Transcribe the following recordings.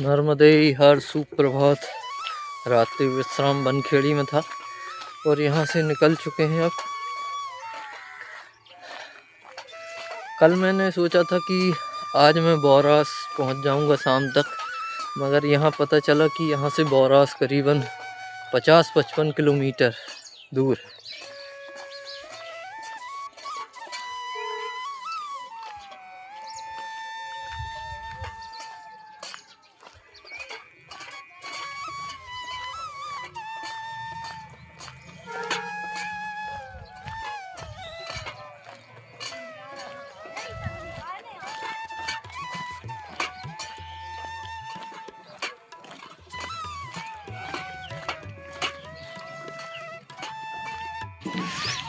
नर्मदे हर सुप्रभात। रात्रि विश्राम बनखेड़ी में था और यहाँ से निकल चुके हैं अब। कल मैंने सोचा था कि आज मैं बौरास पहुँच जाऊँगा शाम तक, मगर यहाँ पता चला कि यहाँ से बौरास करीबन 50-55 किलोमीटर दूर।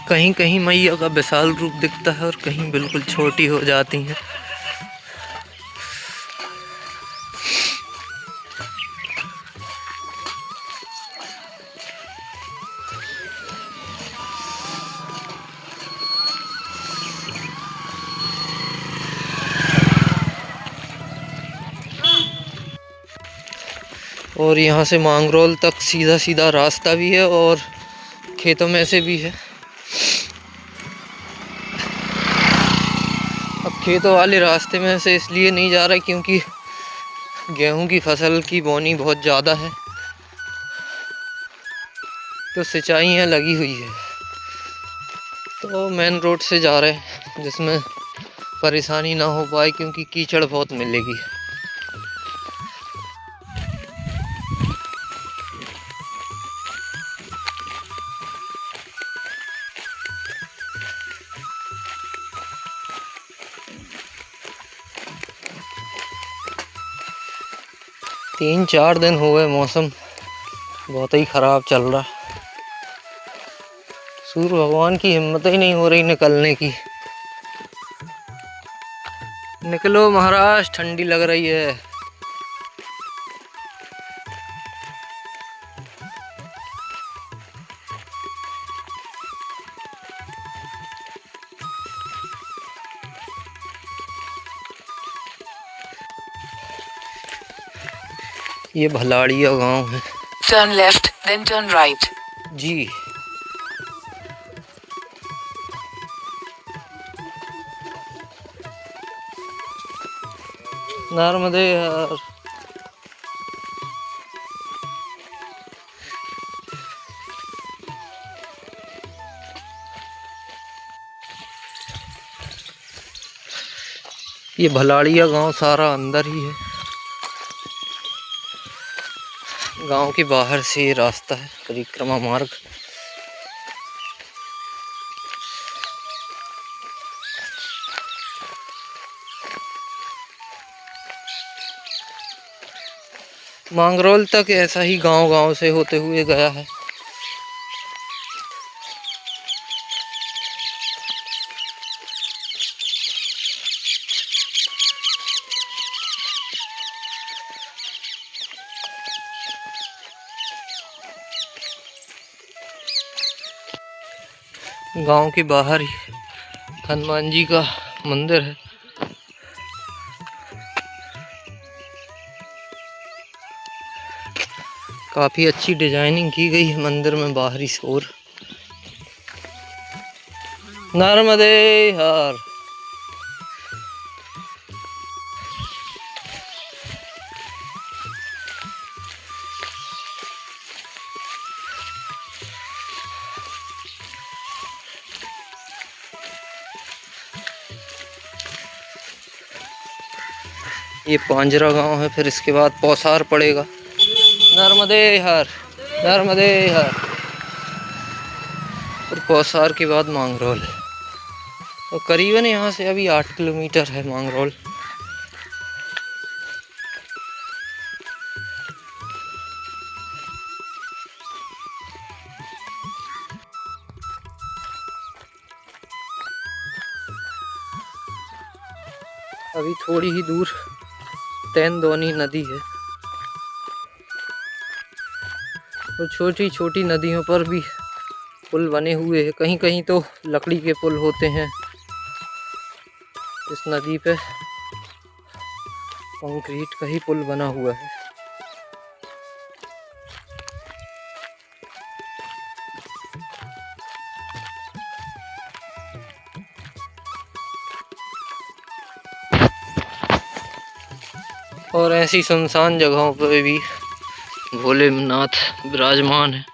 कहीं कहीं मैया का विशाल रूप दिखता है और कहीं बिल्कुल छोटी हो जाती हैं। और यहाँ से मांगरोल तक सीधा सीधा रास्ता भी है और खेतों में से भी है। अब खेतों वाले रास्ते में से इसलिए नहीं जा रहा क्योंकि गेहूं की फसल की बोनी बहुत ज़्यादा है, तो सिंचाइयाँ लगी हुई है, तो मेन रोड से जा रहे हैं जिसमें परेशानी ना हो पाए क्योंकि कीचड़ बहुत मिलेगी। तीन चार दिन हो गए, मौसम बहुत ही ख़राब चल रहा। सूर्य भगवान की हिम्मत ही नहीं हो रही निकलने की। निकलो महाराज, ठंडी लग रही है। ये भलाड़िया गांव है। Turn left, then turn right. जी। नर्मदे हर। ये भलाड़िया गांव सारा अंदर ही है। गांव के बाहर से ये रास्ता है, परिक्रमा मार्ग। मांगरोल तक ऐसा ही गांव से होते हुए गया है। गांव के बाहर ही हनुमान जी का मंदिर है। काफी अच्छी डिजाइनिंग की गई है मंदिर में बाहरी ओर। नर्मदे हर। ये पांजरा गांव है, फिर इसके बाद पौसार पड़ेगा। नर्मदे हर, नर्मदे हर। और पौसार के बाद मांगरोल। तो करीबन यहाँ से अभी 8 किलोमीटर है मांगरोल। अभी थोड़ी ही दूर तेंदोनी नदी है और छोटी छोटी नदियों पर भी पुल बने हुए हैं। कहीं कहीं तो लकड़ी के पुल होते हैं इस नदी पे। कंक्रीट का ही पुल बना हुआ है। और ऐसी सुनसान जगहों पर भी भोलेनाथ विराजमान है।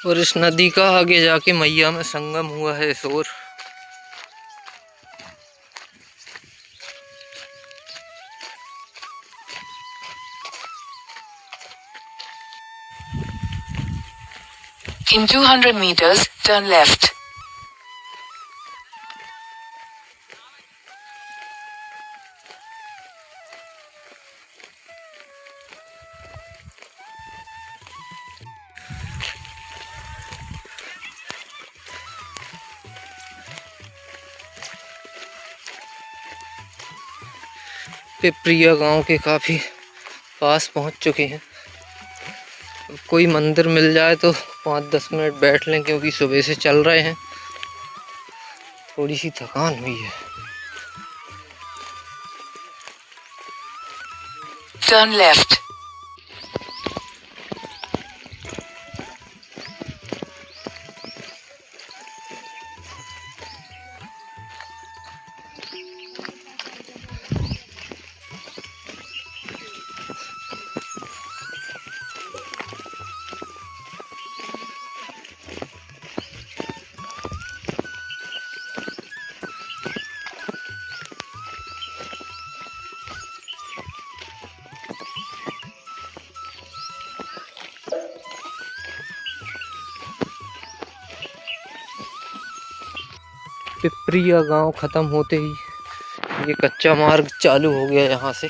और इस नदी का आगे जाके मैया में संगम हुआ है इस ओर। In 200 meters, turn left. Pipariya गांव के काफ़ी पास पहुंच चुके हैं। कोई मंदिर मिल जाए तो 5-10 मिनट बैठ लें, क्योंकि सुबह से चल रहे हैं, थोड़ी सी थकान हुई है। Turn left. पिपरिया गांव ख़त्म होते ही ये कच्चा मार्ग चालू हो गया। यहाँ से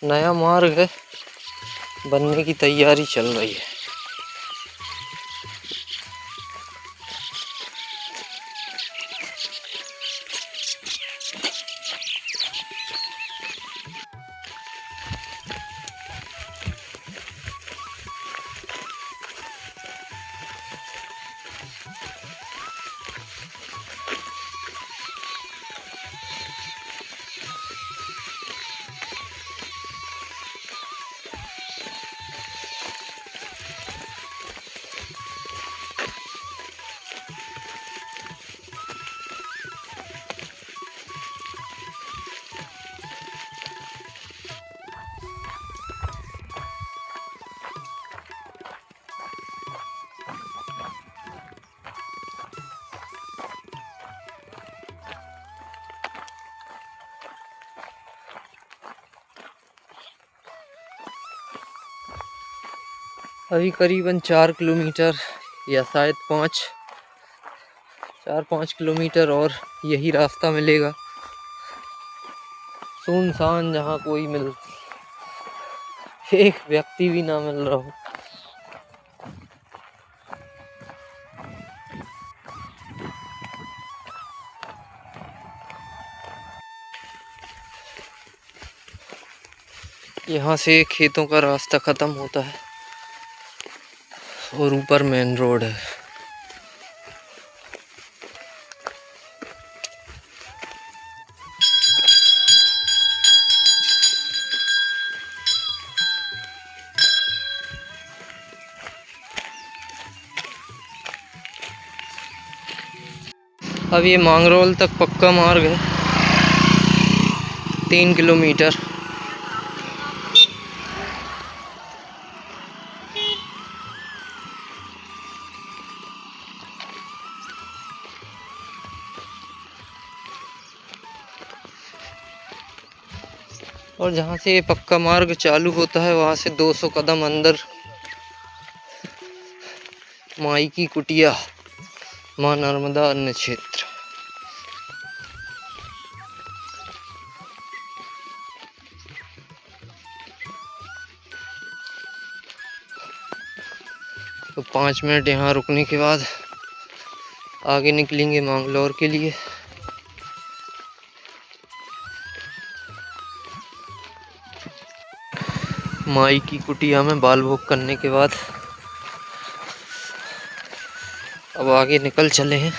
नया मार्ग है, बनने की तैयारी चल रही है। अभी करीबन 4 किलोमीटर या शायद 4-5 किलोमीटर और यही रास्ता मिलेगा। सुनसान, जहाँ कोई एक व्यक्ति भी ना मिल रहा हो। यहाँ से खेतों का रास्ता ख़त्म होता है और ऊपर मेन रोड है। अब ये मांगरोल तक पक्का मार्ग है, 3 किलोमीटर। और जहाँ से ये पक्का मार्ग चालू होता है वहाँ से 200 कदम अंदर माई की कुटिया, माँ नर्मदा अन्न क्षेत्र। तो 5 मिनट यहाँ रुकने के बाद आगे निकलेंगे मंगलौर के लिए। माई की कुटिया में बाल भोग करने के बाद अब आगे निकल चले हैं।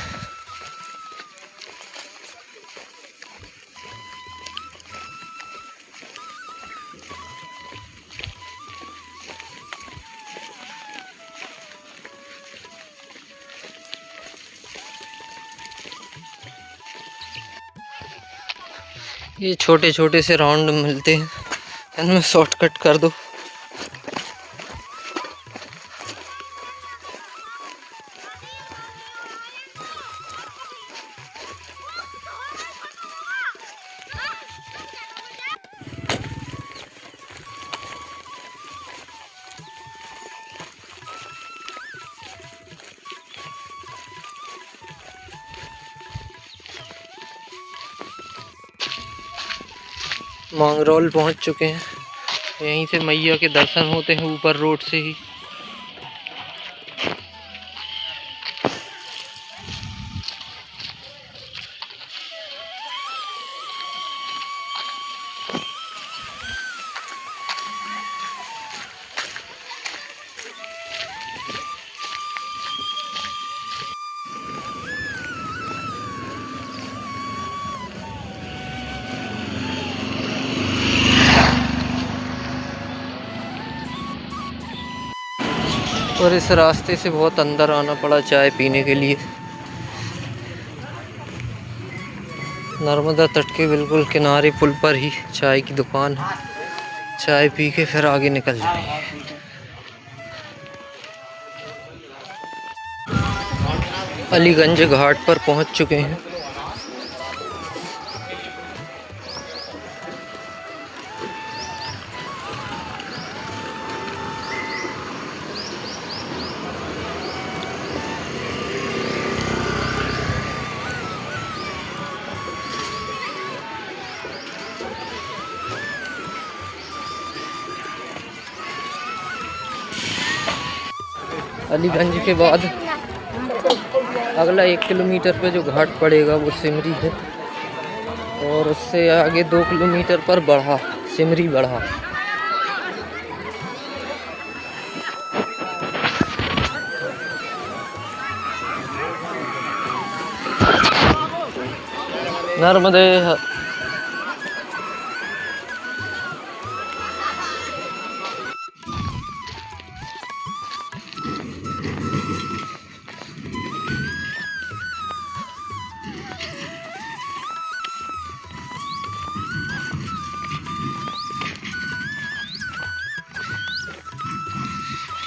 ये छोटे छोटे से राउंड मिलते हैं, इनमें शॉर्टकट कर दो। मांगरोल पहुंच चुके हैं। यहीं से मैया के दर्शन होते हैं ऊपर रोड से ही। और इस रास्ते से बहुत अंदर आना पड़ा चाय पीने के लिए। नर्मदा तट के बिल्कुल किनारे पुल पर ही चाय की दुकान है। चाय पी के फिर आगे निकल जाएंगे। अलीगंज घाट पर पहुंच चुके हैं। अलीगंज के बाद अगला 1 किलोमीटर पे जो घाट पड़ेगा वो सिमरी है, और उससे आगे 2 किलोमीटर पर बढ़ा, सिमरी बढ़ा। नर्मदे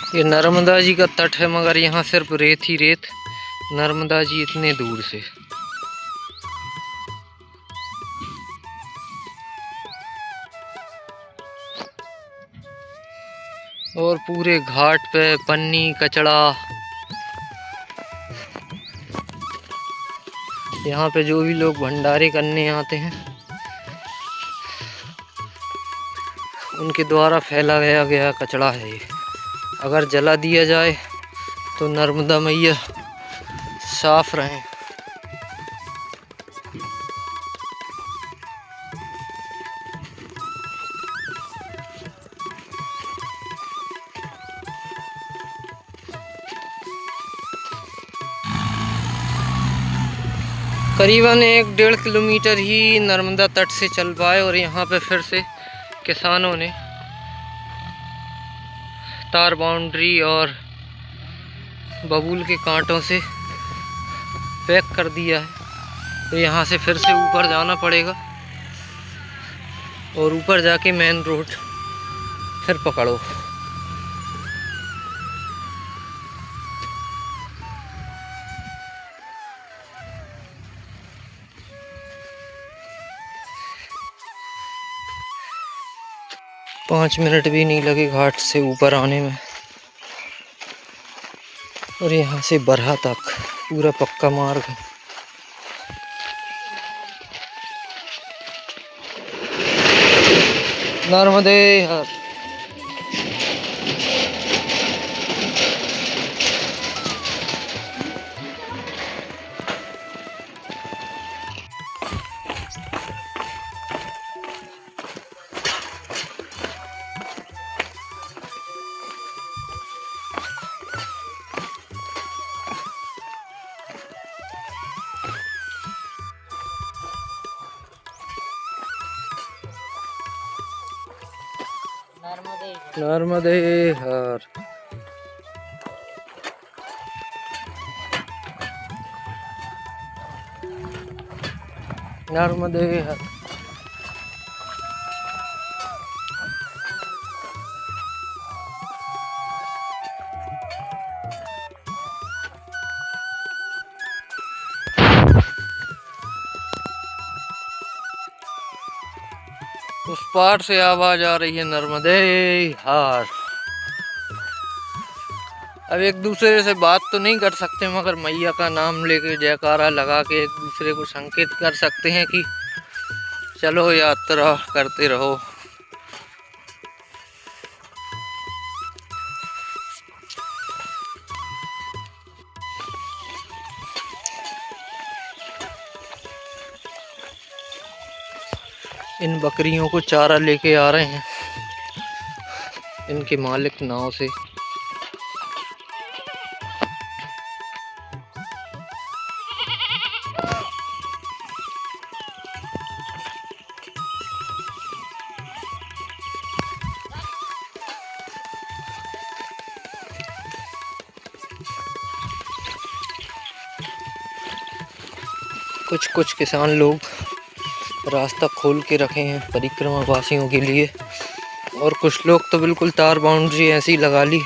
ये नर्मदा जी का तट है, मगर यहाँ सिर्फ रेत ही रेत। नर्मदा जी इतने दूर से। और पूरे घाट पे पन्नी कचड़ा। यहाँ पे जो भी लोग भंडारे करने आते हैं उनके द्वारा फैलाया गया कचड़ा है ये। अगर जला दिया जाए तो नर्मदा मैया साफ रहें। करीबन 1-1.5 किलोमीटर ही नर्मदा तट से चल पाए, और यहाँ पे फिर से किसानों ने तार बाउंड्री और बबूल के कांटों से पैक कर दिया है। तो यहाँ से फिर से ऊपर जाना पड़ेगा, और ऊपर जाके मेन रोड फिर पकड़ो। 5 मिनट भी नहीं लगे घाट से ऊपर आने में। और यहाँ से बरहा तक पूरा पक्का मार्ग है। नर्मदे हर। नर्मदे हर। नर्मदे हर। उस पार से आवाज आ रही है नर्मदे हार। अब एक दूसरे से बात तो नहीं कर सकते, मगर मैया का नाम लेके जयकारा लगा के एक दूसरे को संकेत कर सकते हैं कि चलो यात्रा करते रहो। इन बकरियों को चारा लेके आ रहे हैं इनके मालिक नाव से। कुछ कुछ किसान लोग रास्ता खोल के रखे हैं परिक्रमा वासियों के लिए, और कुछ लोग तो बिल्कुल तार बाउंड्री ऐसी लगा ली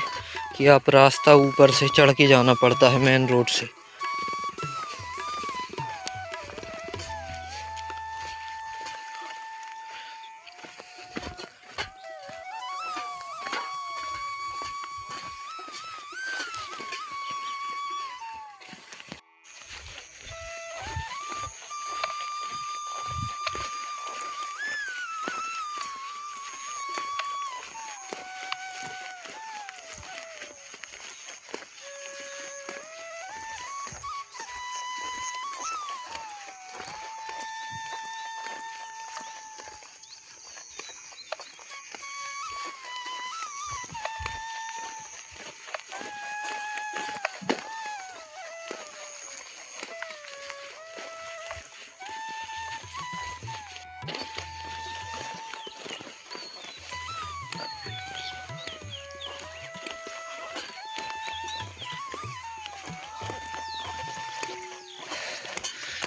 कि आप रास्ता ऊपर से चढ़ के जाना पड़ता है मेन रोड से।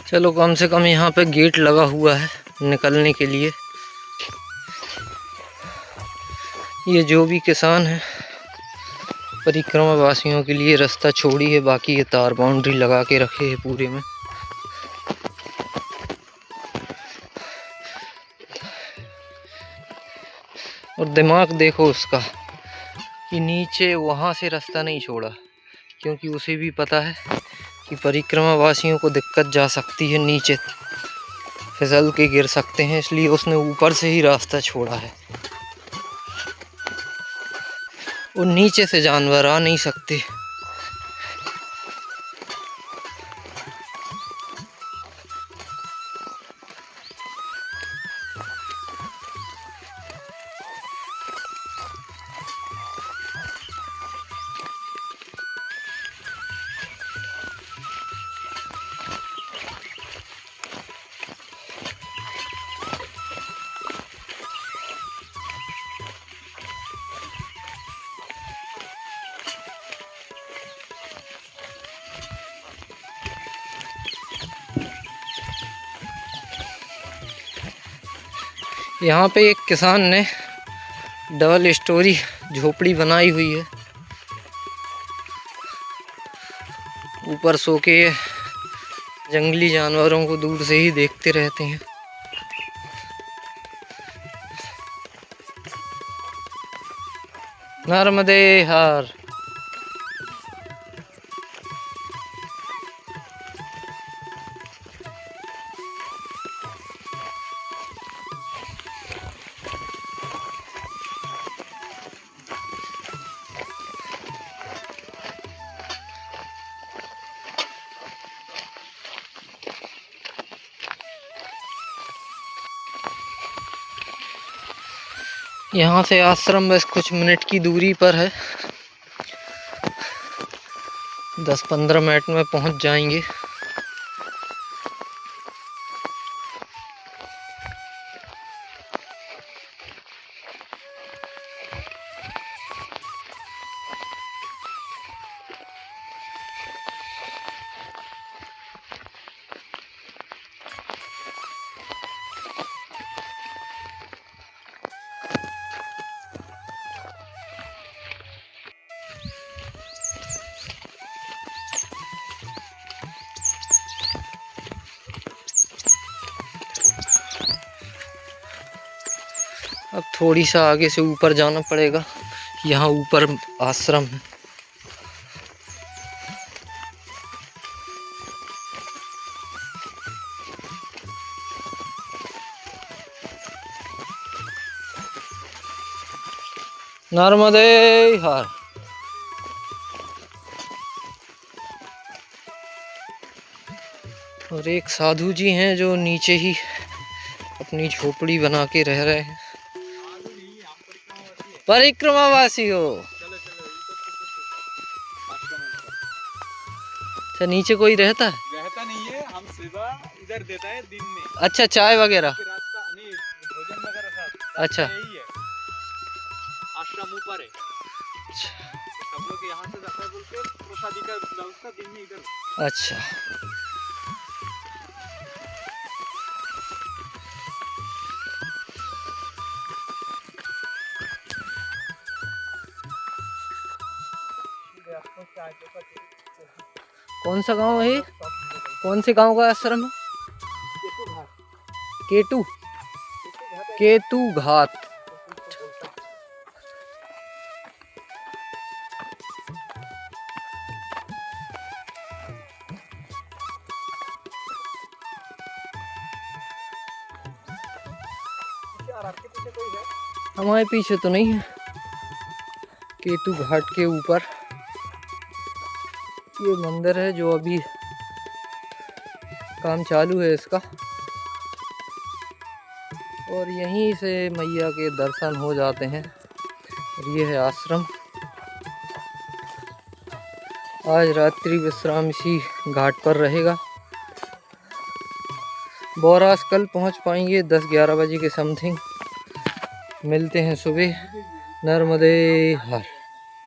चलो कम से कम यहाँ पे गेट लगा हुआ है निकलने के लिए। ये जो भी किसान है परिक्रमा वासियों के लिए रास्ता छोड़ी है, बाकी ये तार बाउंड्री लगा के रखे है पूरे में। और दिमाग देखो उसका कि नीचे वहाँ से रास्ता नहीं छोड़ा, क्योंकि उसे भी पता है कि परिक्रमा वासियों को दिक्कत जा सकती है, नीचे फिसल के गिर सकते हैं, इसलिए उसने ऊपर से ही रास्ता छोड़ा है। वो नीचे से जानवर आ नहीं सकते। यहाँ पे एक किसान ने डबल स्टोरी झोपड़ी बनाई हुई है, ऊपर सो के जंगली जानवरों को दूर से ही देखते रहते हैं। नर्मदे हर। यहाँ से आश्रम बस कुछ मिनट की दूरी पर है, 10-15 मिनट में पहुँच जाएंगे। अब थोड़ी सा आगे से ऊपर जाना पड़ेगा, यहाँ ऊपर आश्रम है। नर्मदे हर। और एक साधु जी हैं जो नीचे ही अपनी झोपड़ी बना के रह रहे हैं। परिक्रमावासी हो। अच्छा, नीचे कोई रहता है? रहता नहीं है, हम सुबह इधर देता है दिन में। अच्छा, चाय वगैरह। भोजन वगैरह सब अच्छा, यही है, आश्रम ऊपर है। सब लोग यहाँ से जाता है बोलते प्रसादी का व्यवस्था दिन में इधर। अच्छा। कौन सा गांव है? कौन से गांव का आश्रम है? केतु केतु घाट। हमारे पीछे तो नहीं है, केतु घाट के ऊपर ये मंदिर है जो अभी काम चालू है इसका, और यहीं से मैया के दर्शन हो जाते हैं। और ये है आश्रम। आज रात्रि विश्राम इसी घाट पर रहेगा। बोरास कल पहुंच पाएंगे 10-11 बजे के समथिंग। मिलते हैं सुबह। नर्मदे हर।